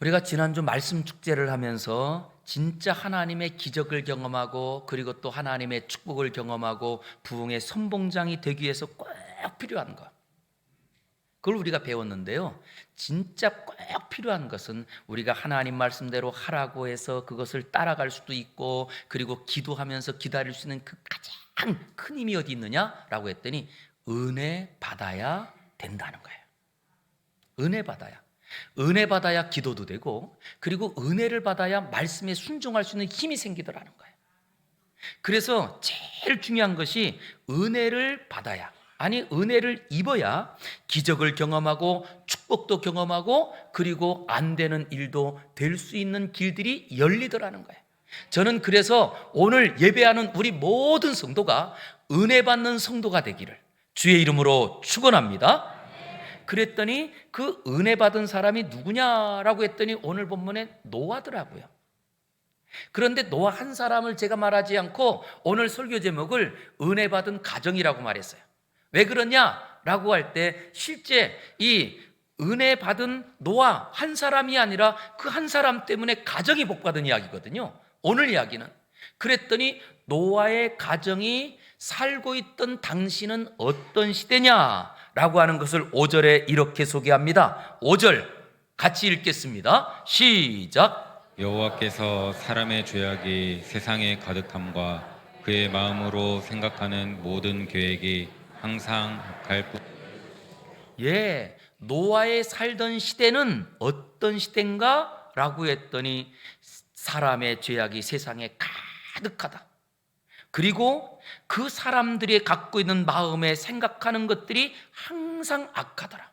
우리가 지난주 말씀 축제를 하면서 진짜 하나님의 기적을 경험하고 그리고 또 하나님의 축복을 경험하고 부흥의 선봉장이 되기 위해서 꼭 필요한 것, 그걸 우리가 배웠는데요. 진짜 꼭 필요한 것은 우리가 하나님 말씀대로 하라고 해서 그것을 따라갈 수도 있고 그리고 기도하면서 기다릴 수 있는 그 가장 큰 힘이 어디 있느냐라고 했더니 은혜 받아야 된다는 거예요. 은혜 받아야. 은혜 받아야 기도도 되고 그리고 은혜를 받아야 말씀에 순종할 수 있는 힘이 생기더라는 거예요. 그래서 제일 중요한 것이 은혜를 받아야, 아니 은혜를 입어야 기적을 경험하고 축복도 경험하고 그리고 안 되는 일도 될 수 있는 길들이 열리더라는 거예요. 저는 그래서 오늘 예배하는 우리 모든 성도가 은혜 받는 성도가 되기를 주의 이름으로 축원합니다. 그랬더니 그 은혜 받은 사람이 누구냐라고 했더니 오늘 본문에 노아더라고요. 그런데 노아 한 사람을 제가 말하지 않고 오늘 설교 제목을 은혜 받은 가정이라고 말했어요. 왜 그러냐라고 할 때 실제 이 은혜 받은 노아 한 사람이 아니라 그 한 사람 때문에 가정이 복받은 이야기거든요. 오늘 이야기는. 그랬더니 노아의 가정이 살고 있던 당시는 어떤 시대냐라고 하는 것을 5절에 이렇게 소개합니다. 5절 같이 읽겠습니다. 시작. 여호와께서 사람의 죄악이 세상에 가득함과 그의 마음으로 생각하는 모든 계획이 항상 악할 뿐. 예, 노아의 살던 시대는 어떤 시대인가? 라고 했더니 사람의 죄악이 세상에 가득하다. 그리고 그 사람들이 갖고 있는 마음에 생각하는 것들이 항상 악하더라.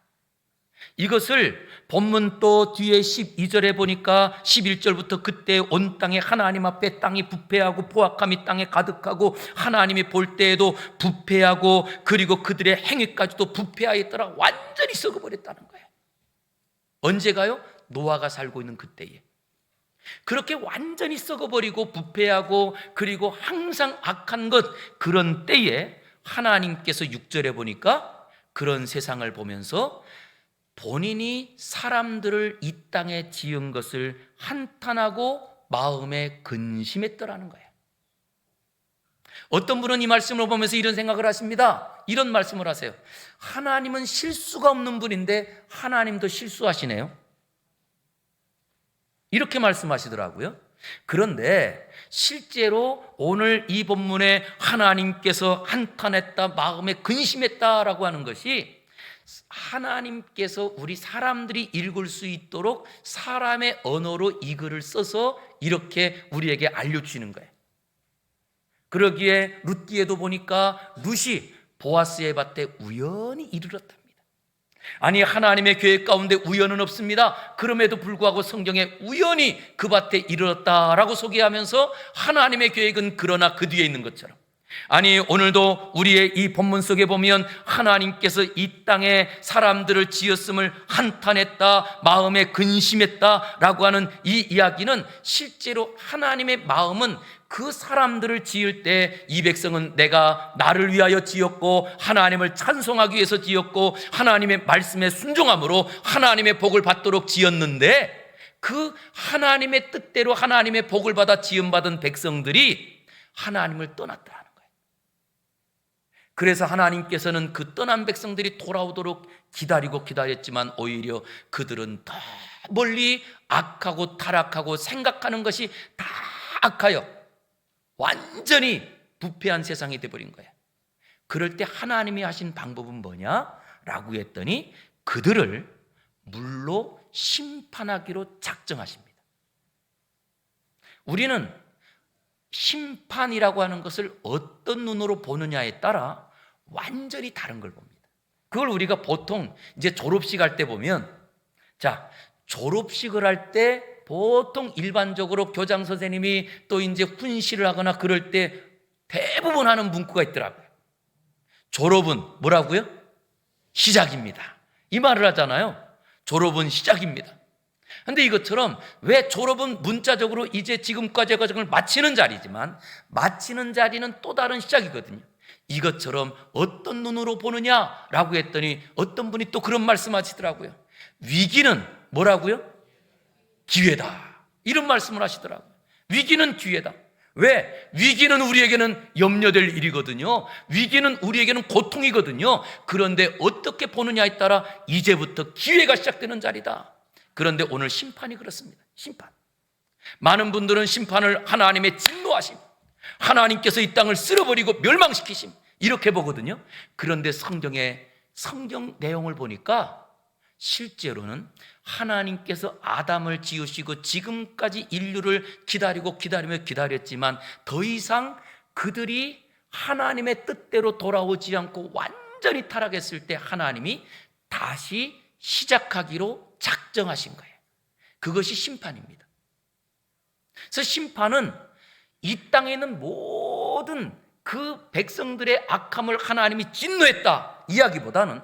이것을 본문 또 뒤에 12절에 보니까 11절부터 그때 온 땅에 하나님 앞에 땅이 부패하고 포악함이 땅에 가득하고 하나님이 볼 때에도 부패하고 그리고 그들의 행위까지도 부패하였더라. 완전히 썩어버렸다는 거예요. 언제가요? 노아가 살고 있는 그때에. 그렇게 완전히 썩어버리고 부패하고 그리고 항상 악한 것, 그런 때에 하나님께서 6절에 보니까 그런 세상을 보면서 본인이 사람들을 이 땅에 지은 것을 한탄하고 마음에 근심했더라는 거예요. 어떤 분은 이 말씀을 보면서 이런 생각을 하십니다. 이런 말씀을 하세요. 하나님은 실수가 없는 분인데 하나님도 실수하시네요. 이렇게 말씀하시더라고요. 그런데 실제로 오늘 이 본문에 하나님께서 한탄했다, 마음에 근심했다라고 하는 것이 하나님께서 우리 사람들이 읽을 수 있도록 사람의 언어로 이 글을 써서 이렇게 우리에게 알려주시는 거예요. 그러기에 룻기에도 보니까 룻이 보아스의 밭에 우연히 이르렀답니다. 아니, 하나님의 계획 가운데 우연은 없습니다. 그럼에도 불구하고 성경에 우연히 그 밭에 이르렀다라고 소개하면서 하나님의 계획은 그러나 그 뒤에 있는 것처럼, 아니 오늘도 우리의 이 본문 속에 보면 하나님께서 이 땅에 사람들을 지었음을 한탄했다, 마음에 근심했다라고 하는 이 이야기는 실제로 하나님의 마음은 그 사람들을 지을 때 이 백성은 내가 나를 위하여 지었고 하나님을 찬송하기 위해서 지었고 하나님의 말씀에 순종함으로 하나님의 복을 받도록 지었는데 그 하나님의 뜻대로 하나님의 복을 받아 지음받은 백성들이 하나님을 떠났더라는 거예요. 그래서 하나님께서는 그 떠난 백성들이 돌아오도록 기다렸지만 오히려 그들은 더 멀리 악하고 타락하고 생각하는 것이 다 악하여 완전히 부패한 세상이 되어버린 거예요. 그럴 때 하나님이 하신 방법은 뭐냐라고 했더니 그들을 물로 심판하기로 작정하십니다. 우리는 심판이라고 하는 것을 어떤 눈으로 보느냐에 따라 완전히 다른 걸 봅니다. 그걸 우리가 보통 이제 졸업식 할 때 보면, 자, 졸업식을 할 때 보통 일반적으로 교장 선생님이 또 이제 훈시를 하거나 그럴 때 대부분 하는 문구가 있더라고요. 졸업은 뭐라고요? 시작입니다. 이 말을 하잖아요. 졸업은 시작입니다. 그런데 이것처럼 왜 졸업은 문자적으로 이제 지금까지의 과정을 마치는 자리지만 마치는 자리는 또 다른 시작이거든요. 이것처럼 어떤 눈으로 보느냐라고 했더니 어떤 분이 또 그런 말씀하시더라고요. 위기는 뭐라고요? 기회다, 이런 말씀을 하시더라고요. 위기는 기회다. 왜? 위기는 우리에게는 염려될 일이거든요. 위기는 우리에게는 고통이거든요. 그런데 어떻게 보느냐에 따라 이제부터 기회가 시작되는 자리다. 그런데 오늘 심판이 그렇습니다. 심판. 많은 분들은 심판을 하나님의 진노하심, 하나님께서 이 땅을 쓸어버리고 멸망시키심, 이렇게 보거든요. 그런데 성경 내용을 보니까 실제로는 하나님께서 아담을 지으시고 지금까지 인류를 기다렸지만 더 이상 그들이 하나님의 뜻대로 돌아오지 않고 완전히 타락했을 때 하나님이 다시 시작하기로 작정하신 거예요. 그것이 심판입니다. 그래서 심판은 이 땅에 있는 모든 그 백성들의 악함을 하나님이 진노했다 이야기보다는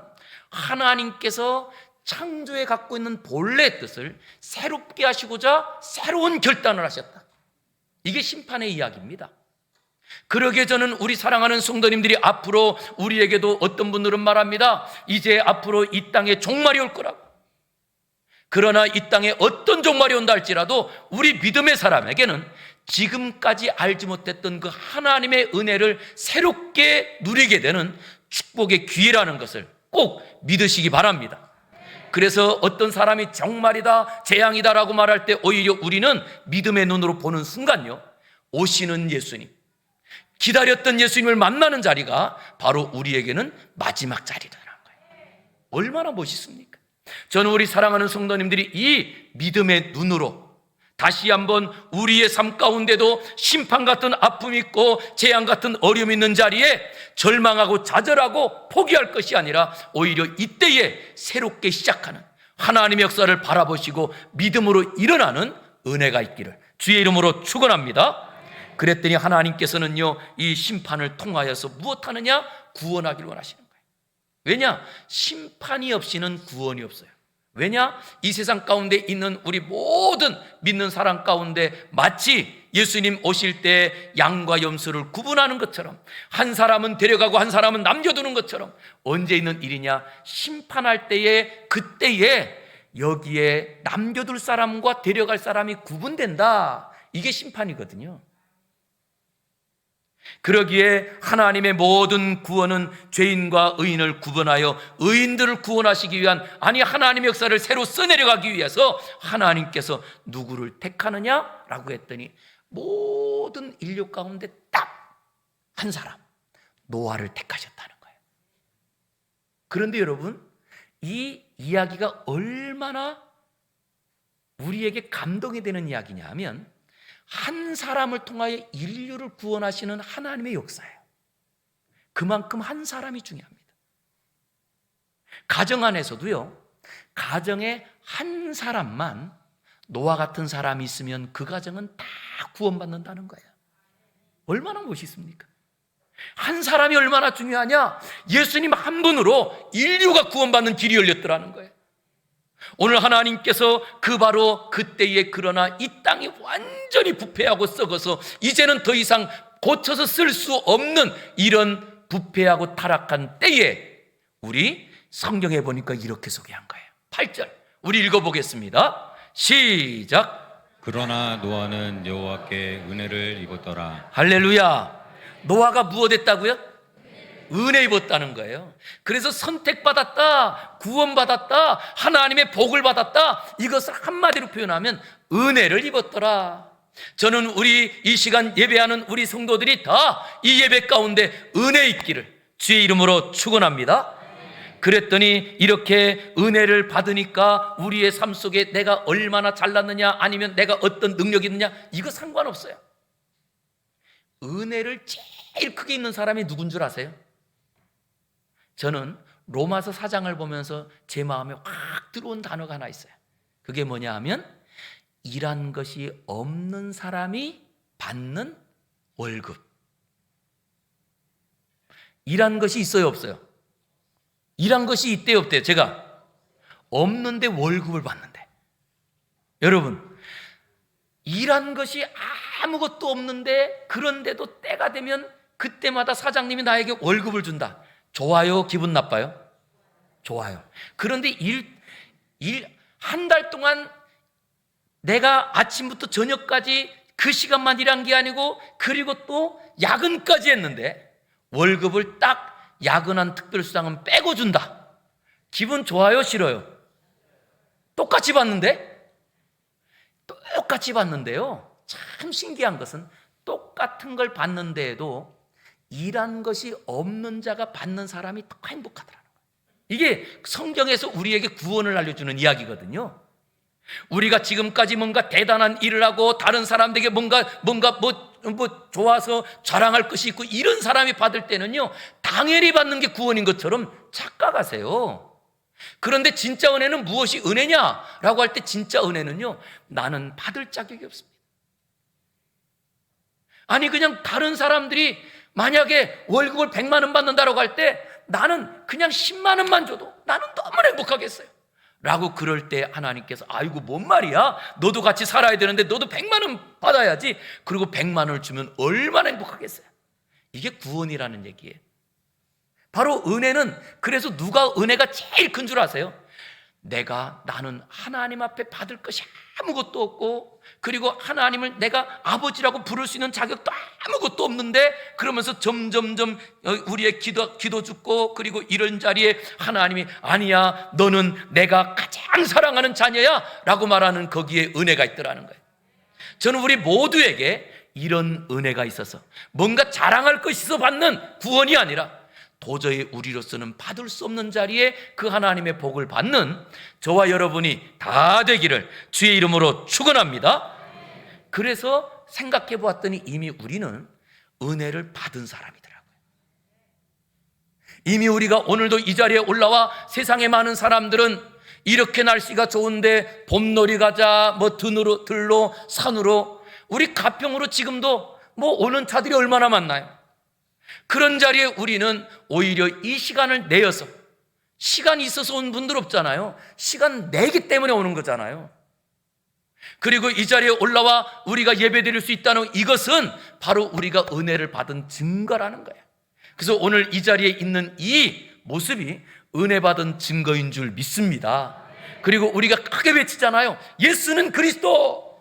하나님께서 창조에 갖고 있는 본래의 뜻을 새롭게 하시고자 새로운 결단을 하셨다. 이게 심판의 이야기입니다. 그러기에 저는 우리 사랑하는 성도님들이 앞으로 우리에게도 어떤 분들은 말합니다. 이제 앞으로 이 땅에 종말이 올 거라고. 그러나 이 땅에 어떤 종말이 온다 할지라도 우리 믿음의 사람에게는 지금까지 알지 못했던 그 하나님의 은혜를 새롭게 누리게 되는 축복의 기회라는 것을 꼭 믿으시기 바랍니다. 그래서 어떤 사람이 종말이다, 재앙이다라고 말할 때 오히려 우리는 믿음의 눈으로 보는 순간요, 오시는 예수님, 기다렸던 예수님을 만나는 자리가 바로 우리에게는 마지막 자리라는 거예요. 얼마나 멋있습니까? 저는 우리 사랑하는 성도님들이 이 믿음의 눈으로 다시 한번 우리의 삶 가운데도 심판 같은 아픔이 있고 재앙 같은 어려움이 있는 자리에 절망하고 좌절하고 포기할 것이 아니라 오히려 이때에 새롭게 시작하는 하나님의 역사를 바라보시고 믿음으로 일어나는 은혜가 있기를 주의 이름으로 축원합니다. 그랬더니 하나님께서는요, 이 심판을 통하여서 무엇하느냐? 구원하기를 원하시는 거예요. 왜냐? 심판이 없이는 구원이 없어요. 왜냐? 이 세상 가운데 있는 우리 모든 믿는 사람 가운데 마치 예수님 오실 때 양과 염소를 구분하는 것처럼 한 사람은 데려가고 한 사람은 남겨두는 것처럼 언제 있는 일이냐? 심판할 때에, 그때에 여기에 남겨둘 사람과 데려갈 사람이 구분된다. 이게 심판이거든요. 그러기에 하나님의 모든 구원은 죄인과 의인을 구분하여 의인들을 구원하시기 위한, 아니 하나님의 역사를 새로 써내려가기 위해서 하나님께서 누구를 택하느냐라고 했더니 모든 인류 가운데 딱 한 사람, 노아를 택하셨다는 거예요. 그런데 여러분, 이 이야기가 얼마나 우리에게 감동이 되는 이야기냐 하면 한 사람을 통하여 인류를 구원하시는 하나님의 역사예요. 그만큼 한 사람이 중요합니다. 가정 안에서도요, 가정에 한 사람만 노아 같은 사람이 있으면 그 가정은 다 구원받는다는 거예요. 얼마나 멋있습니까? 한 사람이 얼마나 중요하냐? 예수님 한 분으로 인류가 구원받는 길이 열렸더라는 거예요. 오늘 하나님께서 그 바로 그때에, 그러나 이 땅이 완전히 부패하고 썩어서 이제는 더 이상 고쳐서 쓸 수 없는 이런 부패하고 타락한 때에 우리 성경에 보니까 이렇게 소개한 거예요. 8절 우리 읽어보겠습니다. 시작. 그러나 노아는 여호와께 은혜를 입었더라. 할렐루야. 노아가 무엇했다고요? 은혜 입었다는 거예요. 그래서 선택받았다, 구원받았다, 하나님의 복을 받았다, 이것을 한마디로 표현하면 은혜를 입었더라. 저는 우리 이 시간 예배하는 우리 성도들이 다 이 예배 가운데 은혜 있기를 주의 이름으로 축원합니다. 그랬더니 이렇게 은혜를 받으니까 우리의 삶 속에 내가 얼마나 잘났느냐, 아니면 내가 어떤 능력이 있느냐, 이거 상관없어요. 은혜를 제일 크게 있는 사람이 누군 줄 아세요? 저는 로마서 4장을 보면서 제 마음에 확 들어온 단어가 하나 있어요. 그게 뭐냐 하면 일한 것이 없는 사람이 받는 월급. 일한 것이 있어요, 없어요? 일한 것이 있대요, 없대요? 제가 없는데 월급을 받는데. 여러분, 일한 것이 아무것도 없는데 그런데도 때가 되면 그때마다 사장님이 나에게 월급을 준다. 좋아요? 기분 나빠요? 좋아요. 그런데 한 달 동안 내가 아침부터 저녁까지 그 시간만 일한 게 아니고 그리고 또 야근까지 했는데 월급을 딱 야근한 특별수당은 빼고 준다. 기분 좋아요, 싫어요? 똑같이 받는데? 똑같이 받는데요, 참 신기한 것은 똑같은 걸 받는데에도 일한 것이 없는 자가 받는 사람이 더 행복하더라는 거예요. 이게 성경에서 우리에게 구원을 알려주는 이야기거든요. 우리가 지금까지 뭔가 대단한 일을 하고 다른 사람들에게 뭔가 좋아서 자랑할 것이 있고 이런 사람이 받을 때는요, 당연히 받는 게 구원인 것처럼 착각하세요. 그런데 진짜 은혜는 무엇이 은혜냐라고 할 때 진짜 은혜는요, 나는 받을 자격이 없습니다. 아니 그냥 다른 사람들이 만약에 월급을 100만 원 받는다라고 할 때 나는 그냥 10만 원만 줘도 나는 너무 행복하겠어요 라고 그럴 때 하나님께서 아이고 뭔 말이야, 너도 같이 살아야 되는데 너도 100만 원 받아야지, 그리고 100만 원을 주면 얼마나 행복하겠어요. 이게 구원이라는 얘기예요. 바로 은혜는, 그래서 누가 은혜가 제일 큰 줄 아세요? 나는 하나님 앞에 받을 것이 아무것도 없고 그리고 하나님을 내가 아버지라고 부를 수 있는 자격도 아무것도 없는데 그러면서 점점점 우리의 기도 죽고 그리고 이런 자리에 하나님이 아니야 너는 내가 가장 사랑하는 자녀야 라고 말하는 거기에 은혜가 있더라는 거예요. 저는 우리 모두에게 이런 은혜가 있어서 뭔가 자랑할 것이 있어 받는 구원이 아니라 도저히 우리로서는 받을 수 없는 자리에 그 하나님의 복을 받는 저와 여러분이 다 되기를 주의 이름으로 축원합니다. 그래서 생각해 보았더니 이미 우리는 은혜를 받은 사람이더라고요. 이미 우리가 오늘도 이 자리에 올라와 세상에 많은 사람들은 이렇게 날씨가 좋은데 봄놀이 가자, 들로 산으로, 우리 가평으로 지금도 오는 차들이 얼마나 많나요? 그런 자리에 우리는 오히려 이 시간을 내어서, 시간이 있어서 온 분들 없잖아요. 시간 내기 때문에 오는 거잖아요. 그리고 이 자리에 올라와 우리가 예배 드릴 수 있다는 이것은 바로 우리가 은혜를 받은 증거라는 거예요. 그래서 오늘 이 자리에 있는 이 모습이 은혜 받은 증거인 줄 믿습니다. 그리고 우리가 크게 외치잖아요. 예수는 그리스도.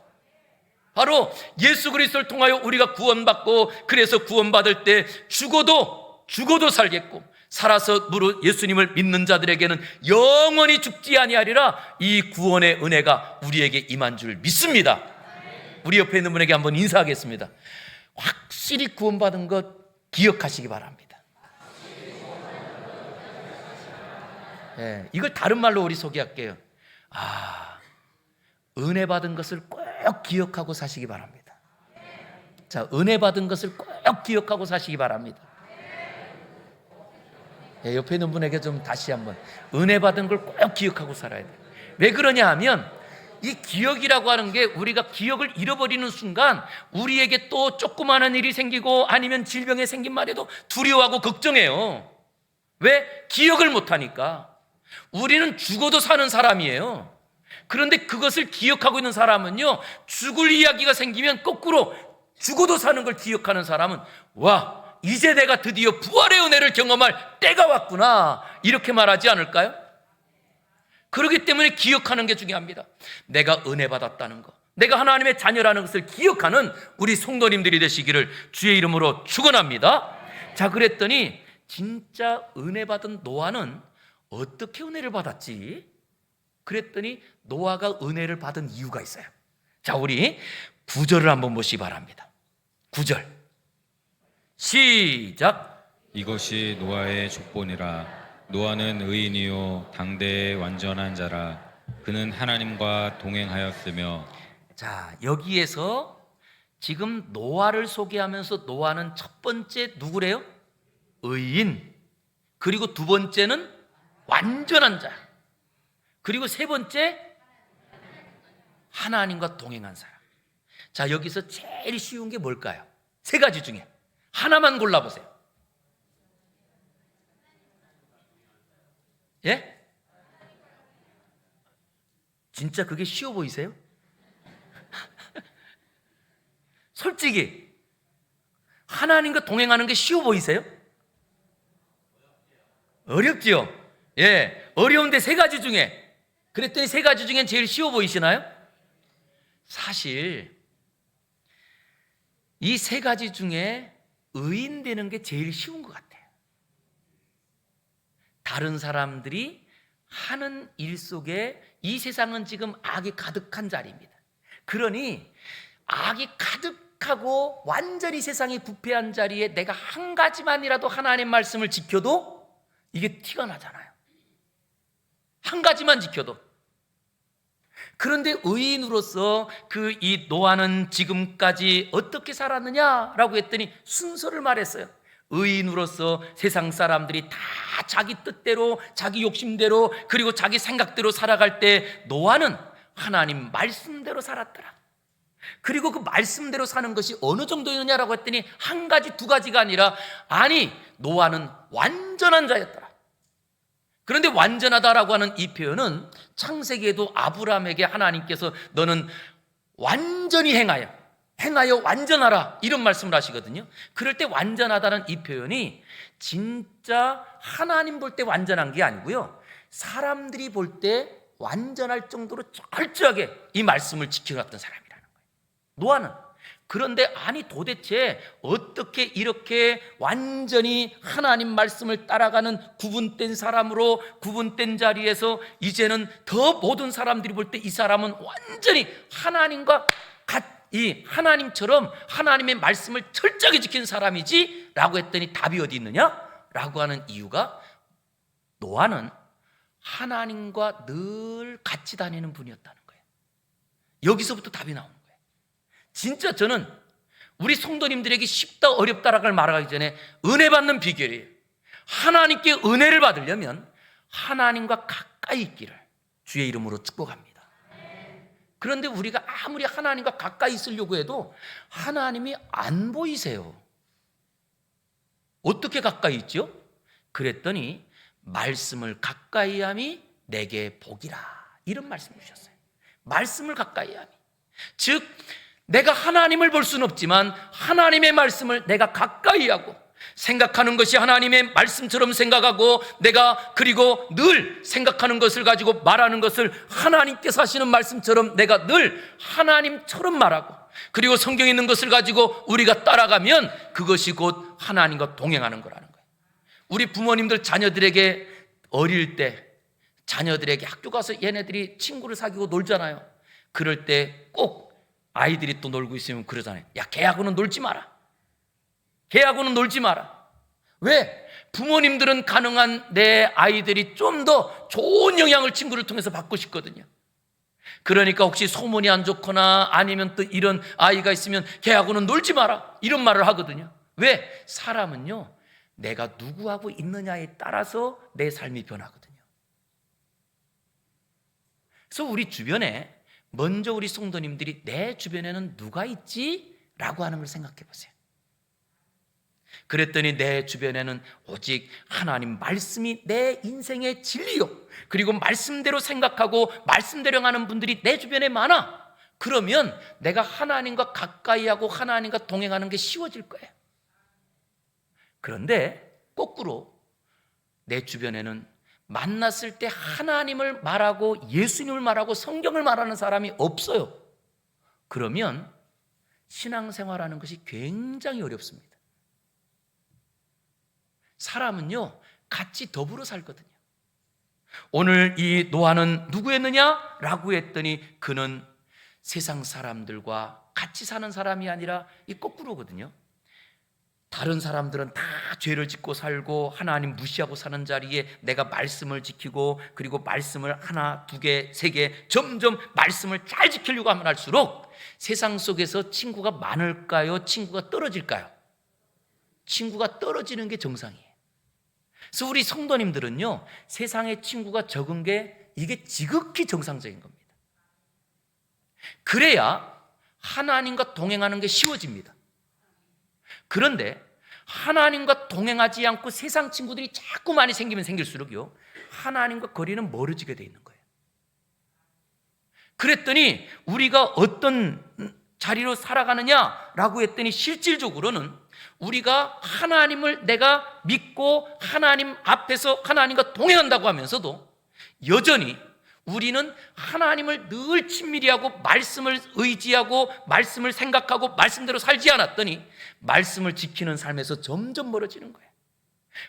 바로 예수 그리스도를 통하여 우리가 구원받고, 그래서 구원받을 때 죽어도 살겠고 살아서 예수님을 믿는 자들에게는 영원히 죽지 아니하리라. 이 구원의 은혜가 우리에게 임한 줄 믿습니다. 우리 옆에 있는 분에게 한번 인사하겠습니다. 확실히 구원받은 것 기억하시기 바랍니다. 네, 이걸 다른 말로 우리 소개할게요. 은혜 받은 것을 꼭 기억하고 사시기 바랍니다. 자, 은혜 받은 것을 꼭 기억하고 사시기 바랍니다. 네, 옆에 있는 분에게 좀 다시 한번 은혜 받은 걸 꼭 기억하고 살아야 돼요. 왜 그러냐 하면 이 기억이라고 하는 게 우리가 기억을 잃어버리는 순간 우리에게 또 조그마한 일이 생기고 아니면 질병이 생긴 말에도 두려워하고 걱정해요. 왜? 기억을 못하니까. 우리는 죽어도 사는 사람이에요. 그런데 그것을 기억하고 있는 사람은요, 죽을 이야기가 생기면 거꾸로 죽어도 사는 걸 기억하는 사람은 와, 이제 내가 드디어 부활의 은혜를 경험할 때가 왔구나, 이렇게 말하지 않을까요? 그렇기 때문에 기억하는 게 중요합니다. 내가 은혜 받았다는 것, 내가 하나님의 자녀라는 것을 기억하는 우리 성도님들이 되시기를 주의 이름으로 축원합니다. 자, 그랬더니 진짜 은혜 받은 노아는 어떻게 은혜를 받았지? 그랬더니 노아가 은혜를 받은 이유가 있어요. 자, 우리 9절을 한번 보시기 바랍니다. 9절 시작. 이것이 노아의 족본이라. 노아는 의인이요 당대의 완전한 자라. 그는 하나님과 동행하였으며. 자, 여기에서 지금 노아를 소개하면서 노아는 첫 번째 누구래요? 의인. 그리고 두 번째는 완전한 자. 그리고 세 번째 하나님과 동행한 사람. 자, 여기서 제일 쉬운 게 뭘까요? 세 가지 중에 하나만 골라보세요. 예? 진짜 그게 쉬워 보이세요? 솔직히 하나님과 동행하는 게 쉬워 보이세요? 어렵지요? 예, 어려운데 세 가지 중에, 그랬더니 세 가지 중엔 제일 쉬워 보이시나요? 사실 이 세 가지 중에 의인 되는 게 제일 쉬운 것 같아요. 다른 사람들이 하는 일 속에 이 세상은 지금 악이 가득한 자리입니다. 그러니 악이 가득하고 완전히 세상이 부패한 자리에 내가 한 가지만이라도 하나님 말씀을 지켜도 이게 티가 나잖아요. 한 가지만 지켜도. 그런데 의인으로서 이 노아는 지금까지 어떻게 살았느냐라고 했더니 순서를 말했어요. 의인으로서 세상 사람들이 다 자기 뜻대로, 자기 욕심대로, 그리고 자기 생각대로 살아갈 때 노아는 하나님 말씀대로 살았더라. 그리고 그 말씀대로 사는 것이 어느 정도였냐라고 했더니 한 가지, 두 가지가 아니라, 아니, 노아는 완전한 자였더라. 그런데 완전하다라고 하는 이 표현은 창세기에도 아브라함에게 하나님께서 너는 완전히 행하여 완전하라, 이런 말씀을 하시거든요. 그럴 때 완전하다는 이 표현이 진짜 하나님 볼 때 완전한 게 아니고요, 사람들이 볼 때 완전할 정도로 철저하게 이 말씀을 지켜갔던 사람이라는 거예요, 노아는. 그런데 아니, 도대체 어떻게 이렇게 완전히 하나님 말씀을 따라가는 구분된 사람으로, 구분된 자리에서 이제는 더 모든 사람들이 볼 때 이 사람은 완전히 하나님과 이 하나님처럼 하나님의 말씀을 철저하게 지킨 사람이지? 라고 했더니 답이 어디 있느냐? 라고 하는 이유가, 노아는 하나님과 늘 같이 다니는 분이었다는 거예요. 여기서부터 답이 나오는 거예요. 진짜 저는 우리 성도님들에게 쉽다 어렵다라고 말하기 전에 은혜 받는 비결이에요. 하나님께 은혜를 받으려면 하나님과 가까이 있기를 주의 이름으로 축복합니다. 그런데 우리가 아무리 하나님과 가까이 있으려고 해도 하나님이 안 보이세요. 어떻게 가까이 있죠? 그랬더니 말씀을 가까이 함이 내게 복이라, 이런 말씀을 주셨어요. 말씀을 가까이 함이, 즉 내가 하나님을 볼 수는 없지만 하나님의 말씀을 내가 가까이 하고, 생각하는 것이 하나님의 말씀처럼 생각하고, 내가 그리고 늘 생각하는 것을 가지고 말하는 것을 하나님께서 하시는 말씀처럼 내가 늘 하나님처럼 말하고, 그리고 성경에 있는 것을 가지고 우리가 따라가면 그것이 곧 하나님과 동행하는 거라는 거예요. 우리 부모님들 자녀들에게 어릴 때 자녀들에게 학교 가서 얘네들이 친구를 사귀고 놀잖아요. 그럴 때 꼭 아이들이 또 놀고 있으면 그러잖아요. 야, 걔하고는 놀지 마라. 걔하고는 놀지 마라. 왜? 부모님들은 가능한 내 아이들이 좀 더 좋은 영향을 친구를 통해서 받고 싶거든요. 그러니까 혹시 소문이 안 좋거나 아니면 또 이런 아이가 있으면 걔하고는 놀지 마라, 이런 말을 하거든요. 왜? 사람은요, 내가 누구하고 있느냐에 따라서 내 삶이 변하거든요. 그래서 우리 주변에 먼저 우리 성도님들이 내 주변에는 누가 있지? 라고 하는 걸 생각해 보세요. 그랬더니 내 주변에는 오직 하나님 말씀이 내 인생의 진리요, 그리고 말씀대로 생각하고 말씀대로 하는 분들이 내 주변에 많아. 그러면 내가 하나님과 가까이 하고 하나님과 동행하는 게 쉬워질 거예요. 그런데 거꾸로 내 주변에는 만났을 때 하나님을 말하고 예수님을 말하고 성경을 말하는 사람이 없어요. 그러면 신앙생활하는 것이 굉장히 어렵습니다. 사람은요, 같이 더불어 살거든요. 오늘 이 노아는 누구였느냐? 라고 했더니 그는 세상 사람들과 같이 사는 사람이 아니라 이 거꾸로거든요. 다른 사람들은 다 죄를 짓고 살고 하나님 무시하고 사는 자리에 내가 말씀을 지키고, 그리고 말씀을 하나, 두 개, 세 개, 점점 말씀을 잘 지키려고 하면 할수록 세상 속에서 친구가 많을까요? 친구가 떨어질까요? 친구가 떨어지는 게 정상이에요. 그래서 우리 성도님들은요, 세상에 친구가 적은 게 이게 지극히 정상적인 겁니다. 그래야 하나님과 동행하는 게 쉬워집니다. 그런데 하나님과 동행하지 않고 세상 친구들이 자꾸 많이 생기면 생길수록요, 하나님과 거리는 멀어지게 돼 있는 거예요. 그랬더니 우리가 어떤 자리로 살아가느냐라고 했더니 실질적으로는 우리가 하나님을 내가 믿고 하나님 앞에서 하나님과 동행한다고 하면서도 여전히 우리는 하나님을 늘 친밀히 하고 말씀을 의지하고 말씀을 생각하고 말씀대로 살지 않았더니 말씀을 지키는 삶에서 점점 멀어지는 거예요.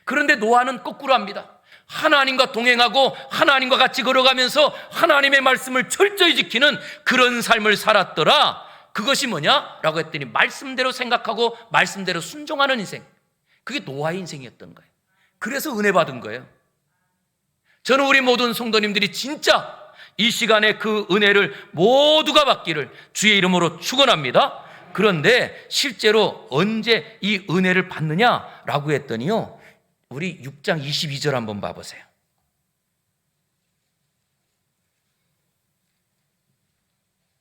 그런데 노아는 거꾸로 합니다. 하나님과 동행하고 하나님과 같이 걸어가면서 하나님의 말씀을 철저히 지키는 그런 삶을 살았더라. 그것이 뭐냐라고 했더니 말씀대로 생각하고 말씀대로 순종하는 인생. 그게 노아의 인생이었던 거예요. 그래서 은혜 받은 거예요. 저는 우리 모든 성도님들이 진짜 이 시간에 그 은혜를 모두가 받기를 주의 이름으로 축원합니다. 그런데 실제로 언제 이 은혜를 받느냐라고 했더니요, 우리 6장 22절 한번 봐보세요.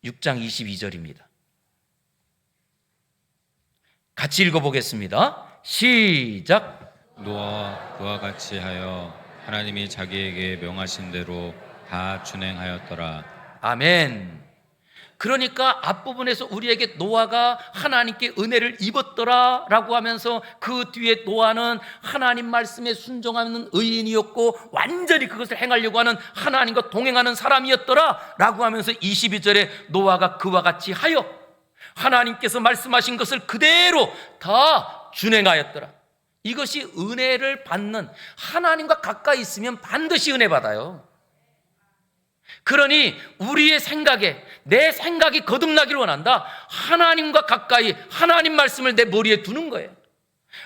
6장 22절입니다. 같이 읽어보겠습니다. 시작. 노아와 그와 같이 하여 하나님이 자기에게 명하신 대로 다 준행하였더라. 아멘. 그러니까 앞부분에서 우리에게 노아가 하나님께 은혜를 입었더라 라고 하면서 그 뒤에 노아는 하나님 말씀에 순종하는 의인이었고 완전히 그것을 행하려고 하는 하나님과 동행하는 사람이었더라 라고 하면서 22절에 노아가 그와 같이 하여 하나님께서 말씀하신 것을 그대로 다 준행하였더라. 이것이 은혜를 받는, 하나님과 가까이 있으면 반드시 은혜 받아요. 그러니 우리의 생각에, 내 생각이 거듭나기를 원한다. 하나님과 가까이 하나님 말씀을 내 머리에 두는 거예요.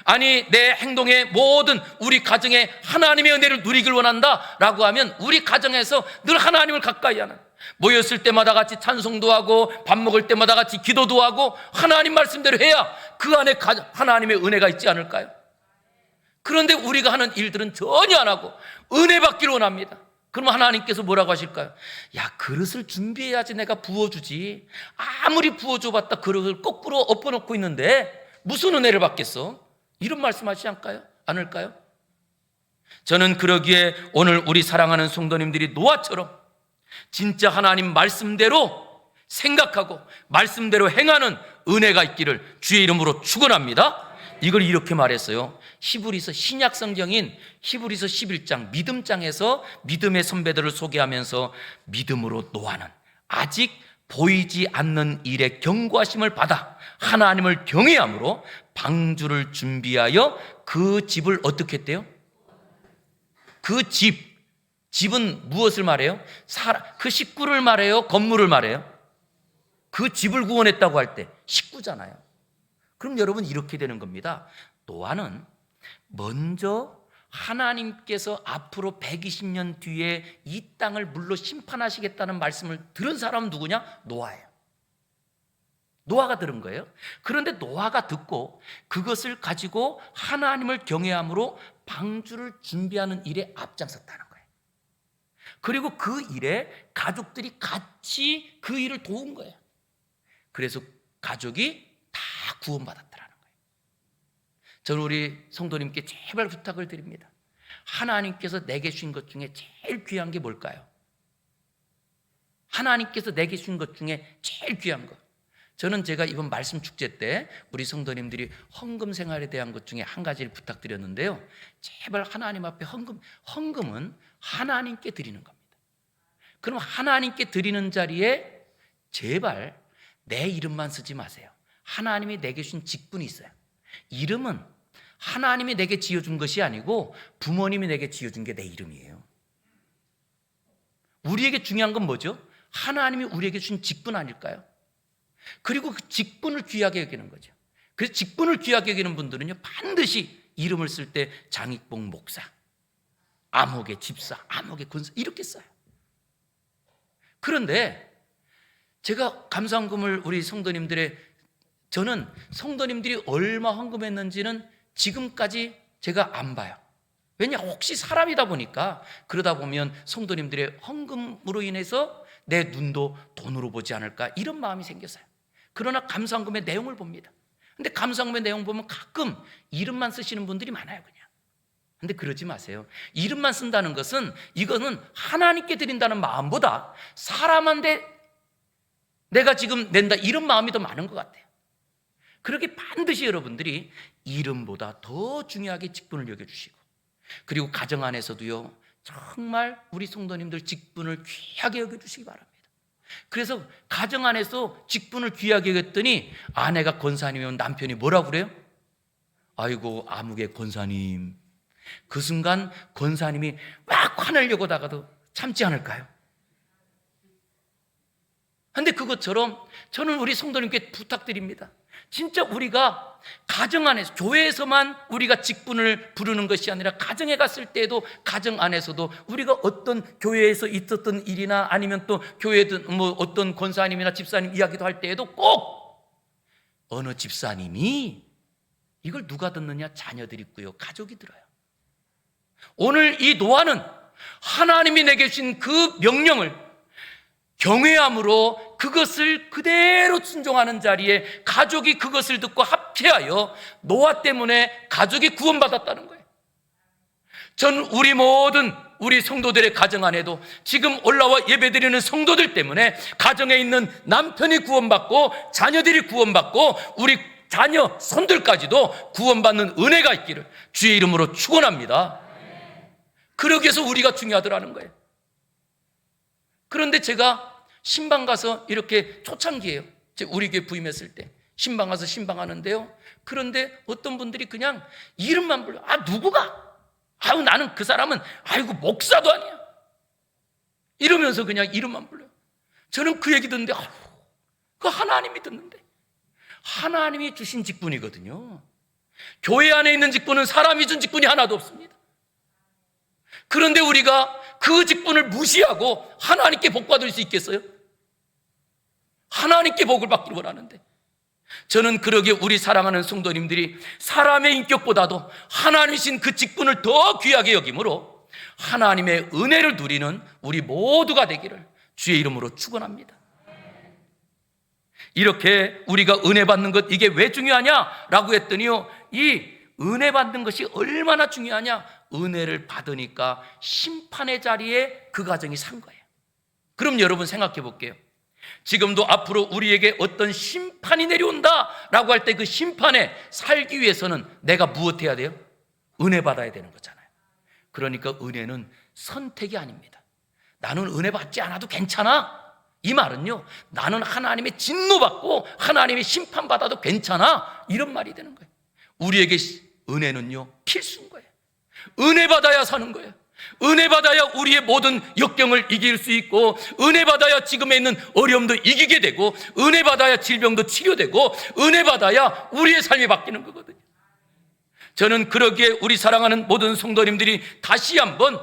아니, 내 행동에 모든 우리 가정에 하나님의 은혜를 누리길 원한다 라고 하면 우리 가정에서 늘 하나님을 가까이 하는, 모였을 때마다 같이 찬송도 하고 밥 먹을 때마다 같이 기도도 하고 하나님 말씀대로 해야 그 안에 하나님의 은혜가 있지 않을까요? 그런데 우리가 하는 일들은 전혀 안 하고 은혜 받기를 원합니다. 그러면 하나님께서 뭐라고 하실까요? 야, 그릇을 준비해야지 내가 부어주지. 아무리 부어줘봤다 그릇을 거꾸로 엎어놓고 있는데 무슨 은혜를 받겠어? 이런 말씀하시지 않을까요? 저는 그러기에 오늘 우리 사랑하는 성도님들이 노아처럼 진짜 하나님 말씀대로 생각하고 말씀대로 행하는 은혜가 있기를 주의 이름으로 축원합니다. 이걸 이렇게 말했어요. 히브리서, 신약 성경인 히브리서 11장 믿음장에서 믿음의 선배들을 소개하면서 믿음으로 노아는 아직 보이지 않는 일에 경고하심을 받아 하나님을 경외함으로 방주를 준비하여 그 집을 어떻게 했대요? 그 집은 무엇을 말해요? 그 식구를 말해요? 건물을 말해요? 그 집을 구원했다고 할 때 식구잖아요. 그럼 여러분 이렇게 되는 겁니다. 노아는 먼저 하나님께서 앞으로 120년 뒤에 이 땅을 물로 심판하시겠다는 말씀을 들은 사람은 누구냐? 노아예요. 노아가 들은 거예요. 그런데 노아가 듣고 그것을 가지고 하나님을 경외함으로 방주를 준비하는 일에 앞장섰다는 거예요. 그리고 그 일에 가족들이 같이 그 일을 도운 거예요. 그래서 가족이 다 구원받았다라는 거예요. 저는 우리 성도님께 제발 부탁을 드립니다. 하나님께서 내게 주신 것 중에 제일 귀한 게 뭘까요? 하나님께서 내게 주신 것 중에 제일 귀한 것. 저는 제가 이번 말씀 축제 때 우리 성도님들이 헌금 생활에 대한 것 중에 한 가지를 부탁드렸는데요. 제발 하나님 앞에 헌금은 하나님께 드리는 겁니다. 그럼 하나님께 드리는 자리에 제발 내 이름만 쓰지 마세요. 하나님이 내게 주신 직분이 있어요. 이름은 하나님이 내게 지어준 것이 아니고 부모님이 내게 지어준 게 내 이름이에요. 우리에게 중요한 건 뭐죠? 하나님이 우리에게 주신 직분 아닐까요? 그리고 그 직분을 귀하게 여기는 거죠. 그래서 직분을 귀하게 여기는 분들은요, 반드시 이름을 쓸 때 장익봉 목사, 암흑의 집사, 암흑의 권사 이렇게 써요. 그런데 제가 감사헌금을 우리 성도님들의, 저는 성도님들이 얼마 헌금했는지는 지금까지 제가 안 봐요. 왜냐, 혹시 사람이다 보니까 그러다 보면 성도님들의 헌금으로 인해서 내 눈도 돈으로 보지 않을까 이런 마음이 생겼어요. 그러나 감사헌금의 내용을 봅니다. 근데 감사헌금의 내용 보면 가끔 이름만 쓰시는 분들이 많아요, 그냥. 근데 그러지 마세요. 이름만 쓴다는 것은 이거는 하나님께 드린다는 마음보다 사람한테 내가 지금 낸다 이런 마음이 더 많은 것 같아요. 그렇게 반드시 여러분들이 이름보다 더 중요하게 직분을 여겨주시고, 그리고 가정 안에서도요, 정말 우리 성도님들 직분을 귀하게 여겨주시기 바랍니다. 그래서 가정 안에서 직분을 귀하게 여겼더니 아내가 권사님이면 남편이 뭐라고 그래요? 아이고 아무개 권사님. 그 순간 권사님이 막 화내려고 하다가도 참지 않을까요? 그런데 그것처럼 저는 우리 성도님께 부탁드립니다. 진짜 우리가 가정 안에서, 교회에서만 우리가 직분을 부르는 것이 아니라 가정에 갔을 때에도 가정 안에서도 우리가 어떤 교회에서 있었던 일이나 아니면 또 교회든 뭐 어떤 권사님이나 집사님 이야기도 할 때에도 꼭 어느 집사님이 이걸 누가 듣느냐? 자녀들이 있고요, 가족이 들어요. 오늘 이 노아는 하나님이 내게 주신 그 명령을 경외함으로 그것을 그대로 순종하는 자리에 가족이 그것을 듣고 합체하여 노아 때문에 가족이 구원받았다는 거예요. 전 우리 모든 우리 성도들의 가정 안에도 지금 올라와 예배드리는 성도들 때문에 가정에 있는 남편이 구원받고 자녀들이 구원받고 우리 자녀 손들까지도 구원받는 은혜가 있기를 주의 이름으로 축원합니다. 그러기 위해서 우리가 중요하더라는 거예요. 그런데 제가 신방 가서 이렇게 초창기예요. 우리 교회 부임했을 때 신방 가서 신방하는데요. 그런데 어떤 분들이 그냥 이름만 불러. 아 누구가? 아유 나는 그 사람은 아이고 목사도 아니야. 이러면서 그냥 이름만 불러요. 저는 그 얘기 듣는데 아유 그 하나님이 듣는데 하나님이 주신 직분이거든요. 교회 안에 있는 직분은 사람이 준 직분이 하나도 없습니다. 그런데 우리가 그 직분을 무시하고 하나님께 복 받을 수 있겠어요? 하나님께 복을 받기를 원하는데 저는 그러기에 우리 사랑하는 성도님들이 사람의 인격보다도 하나님이신 그 직분을 더 귀하게 여김으로 하나님의 은혜를 누리는 우리 모두가 되기를 주의 이름으로 축원합니다. 이렇게 우리가 은혜 받는 것 이게 왜 중요하냐라고 했더니요, 이 은혜 받는 것이 얼마나 중요하냐? 은혜를 받으니까 심판의 자리에 그 가정이 산 거예요. 그럼 여러분 생각해 볼게요. 지금도 앞으로 우리에게 어떤 심판이 내려온다라고 할 때 그 심판에 살기 위해서는 내가 무엇해야 돼요? 은혜 받아야 되는 거잖아요. 그러니까 은혜는 선택이 아닙니다. 나는 은혜 받지 않아도 괜찮아. 이 말은요, 나는 하나님의 진노받고 하나님의 심판받아도 괜찮아. 이런 말이 되는 거예요. 우리에게 은혜는요, 필수인 거예요. 은혜 받아야 사는 거예요. 은혜 받아야 우리의 모든 역경을 이길 수 있고, 은혜 받아야 지금에 있는 어려움도 이기게 되고, 은혜 받아야 질병도 치료되고, 은혜 받아야 우리의 삶이 바뀌는 거거든요. 저는 그러기에 우리 사랑하는 모든 성도님들이 다시 한번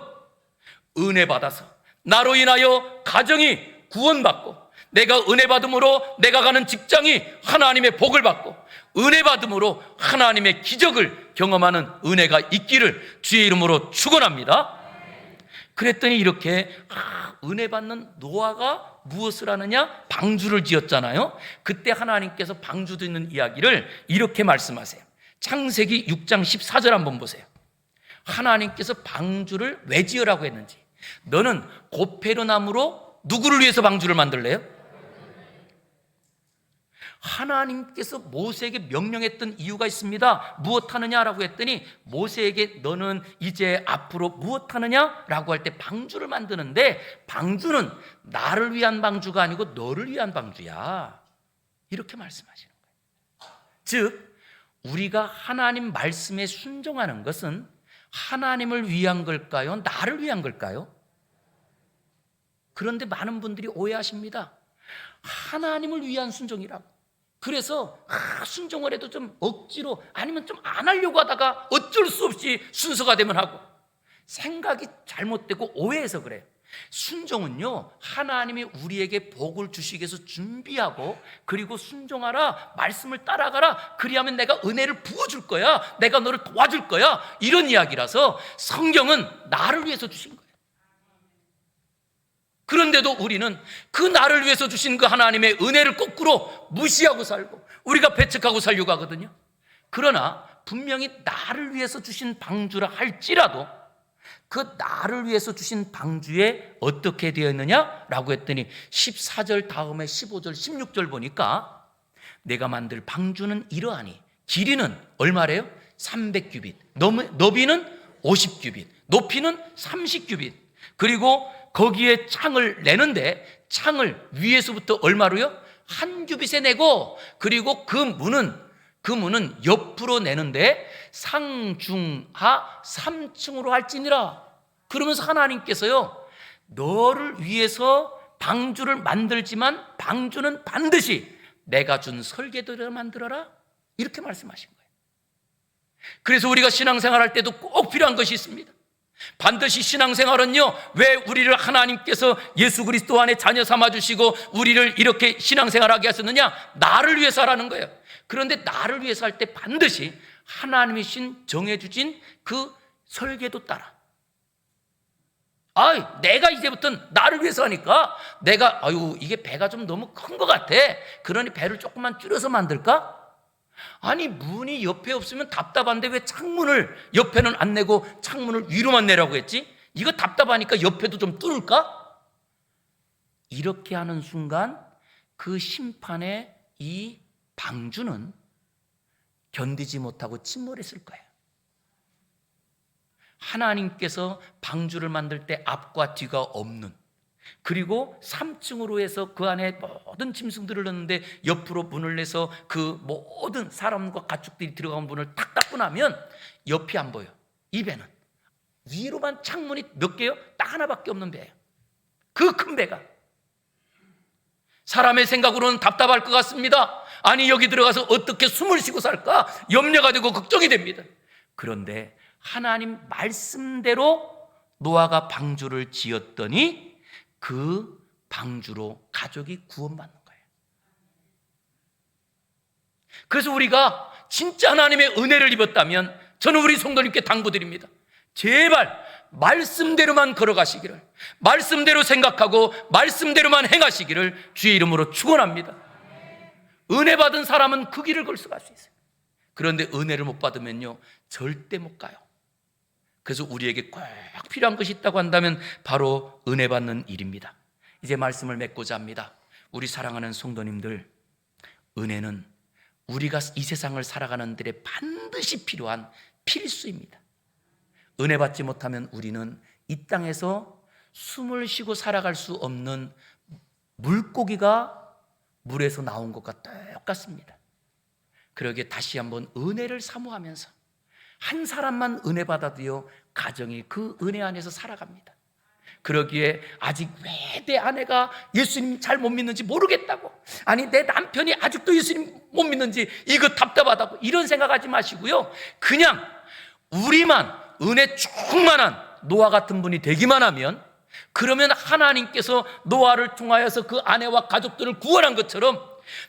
은혜 받아서 나로 인하여 가정이 구원받고, 내가 은혜 받음으로 내가 가는 직장이 하나님의 복을 받고, 은혜 받음으로 하나님의 기적을 경험하는 은혜가 있기를 주의 이름으로 축원합니다. 그랬더니 이렇게 은혜 받는 노아가 무엇을 하느냐? 방주를 지었잖아요. 그때 하나님께서 방주 짓는 이야기를 이렇게 말씀하세요. 창세기 6장 14절 한번 보세요. 하나님께서 방주를 왜 지으라고 했는지. 너는 고페르나무로 누구를 위해서 방주를 만들래요? 하나님께서 모세에게 명령했던 이유가 있습니다. 무엇 하느냐라고 했더니 모세에게 너는 이제 앞으로 무엇 하느냐라고 할 때 방주를 만드는데, 방주는 나를 위한 방주가 아니고 너를 위한 방주야, 이렇게 말씀하시는 거예요. 즉 우리가 하나님 말씀에 순종하는 것은 하나님을 위한 걸까요? 나를 위한 걸까요? 그런데 많은 분들이 오해하십니다. 하나님을 위한 순종이라고. 그래서 순종을 해도 좀 억지로 아니면 좀 안 하려고 하다가 어쩔 수 없이 순서가 되면 하고, 생각이 잘못되고 오해해서 그래요. 순종은요, 하나님이 우리에게 복을 주시기 위해서 준비하고, 그리고 순종하라, 말씀을 따라가라, 그리하면 내가 은혜를 부어줄 거야, 내가 너를 도와줄 거야, 이런 이야기라서 성경은 나를 위해서 주신 거예요. 그런데도 우리는 그 나를 위해서 주신 그 하나님의 은혜를 거꾸로 무시하고 살고 우리가 배척하고 살려고 하거든요. 그러나 분명히 나를 위해서 주신 방주라 할지라도 그 나를 위해서 주신 방주에 어떻게 되어 있느냐라고 했더니 14절 다음에 15절 16절 보니까 내가 만들 방주는 이러하니 길이는 얼마래요? 300규빗, 너비는 50규빗, 높이는 30규빗. 그리고 거기에 창을 내는데 창을 위에서부터 얼마로요? 1규빗에 내고, 그리고 그 문은 옆으로 내는데 상중하 3층으로 할지니라. 그러면서 하나님께서요, 너를 위해서 방주를 만들지만 방주는 반드시 내가 준 설계대로 만들어라, 이렇게 말씀하신 거예요. 그래서 우리가 신앙생활할 때도 꼭 필요한 것이 있습니다. 반드시 신앙생활은요, 왜 우리를 하나님께서 예수 그리스도 안에 자녀 삼아주시고 우리를 이렇게 신앙생활하게 하셨느냐? 나를 위해서 하라는 거예요. 그런데 나를 위해서 할 때 반드시 하나님이신 정해주신 그 설계도 따라. 내가 이제부터는 나를 위해서 하니까 내가 이게 배가 좀 너무 큰 것 같아. 그러니 배를 조금만 줄여서 만들까? 아니, 문이 옆에 없으면 답답한데 왜 창문을 옆에는 안 내고 창문을 위로만 내라고 했지? 이거 답답하니까 옆에도 좀 뚫을까? 이렇게 하는 순간 그 심판의 이 방주는 견디지 못하고 침몰했을 거예요. 하나님께서 방주를 만들 때 앞과 뒤가 없는, 그리고 3층으로 해서 그 안에 모든 짐승들을 넣는데 옆으로 문을 내서 그 모든 사람과 가축들이 들어간 문을 탁 닫고 나면 옆이 안 보여. 이 배는 위로만 창문이 몇 개요? 딱 하나밖에 없는 배예요. 그 큰 배가 사람의 생각으로는 답답할 것 같습니다. 아니, 여기 들어가서 어떻게 숨을 쉬고 살까 염려가 되고 걱정이 됩니다. 그런데 하나님 말씀대로 노아가 방주를 지었더니 그 방주로 가족이 구원받는 거예요. 그래서 우리가 진짜 하나님의 은혜를 입었다면 저는 우리 성도님께 당부드립니다. 제발 말씀대로만 걸어가시기를, 말씀대로 생각하고 말씀대로만 행하시기를 주의 이름으로 축원합니다. 은혜 받은 사람은 그 길을 걸어갈 수 있어요. 그런데 은혜를 못 받으면요, 절대 못 가요. 그래서 우리에게 꼭 필요한 것이 있다고 한다면 바로 은혜 받는 일입니다. 이제 말씀을 맺고자 합니다. 우리 사랑하는 성도님들, 은혜는 우리가 이 세상을 살아가는 데에 반드시 필요한 필수입니다. 은혜 받지 못하면 우리는 이 땅에서 숨을 쉬고 살아갈 수 없는 물고기가 물에서 나온 것과 똑같습니다. 그러기에 다시 한번 은혜를 사모하면서 한 사람만 은혜 받아도요, 가정이 그 은혜 안에서 살아갑니다. 그러기에 아직 왜 내 아내가 예수님 잘 못 믿는지 모르겠다고, 아니 내 남편이 아직도 예수님 못 믿는지 이거 답답하다고 이런 생각하지 마시고요, 그냥 우리만 은혜 충만한 노아 같은 분이 되기만 하면, 그러면 하나님께서 노아를 통하여서 그 아내와 가족들을 구원한 것처럼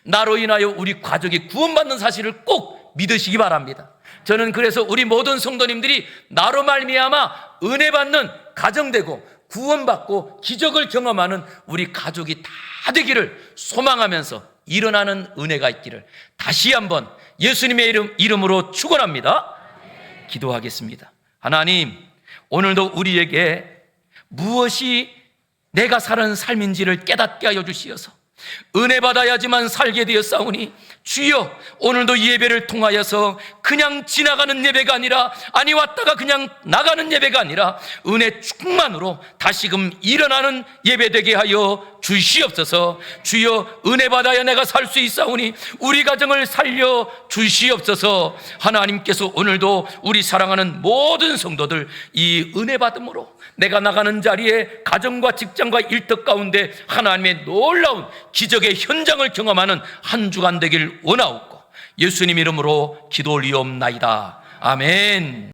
나로 인하여 우리 가족이 구원받는 사실을 꼭 믿으시기 바랍니다. 저는 그래서 우리 모든 성도님들이 나로 말미암아 은혜 받는 가정되고 구원받고 기적을 경험하는 우리 가족이 다 되기를 소망하면서 일어나는 은혜가 있기를 다시 한번 예수님의 이름으로 축원합니다. 기도하겠습니다. 하나님, 오늘도 우리에게 무엇이 내가 사는 삶인지를 깨닫게 하여 주시어서 은혜 받아야지만 살게 되었사오니 주여, 오늘도 예배를 통하여서 그냥 지나가는 예배가 아니라, 아니 왔다가 그냥 나가는 예배가 아니라 은혜 충만으로 다시금 일어나는 예배 되게 하여 주시옵소서. 주여, 은혜 받아야 내가 살 수 있사오니 우리 가정을 살려 주시옵소서. 하나님께서 오늘도 우리 사랑하는 모든 성도들 이 은혜 받음으로 내가 나가는 자리에 가정과 직장과 일터 가운데 하나님의 놀라운 기적의 현장을 경험하는 한 주간 되길 원하옵고 예수님 이름으로 기도 올리옵나이다. 아멘.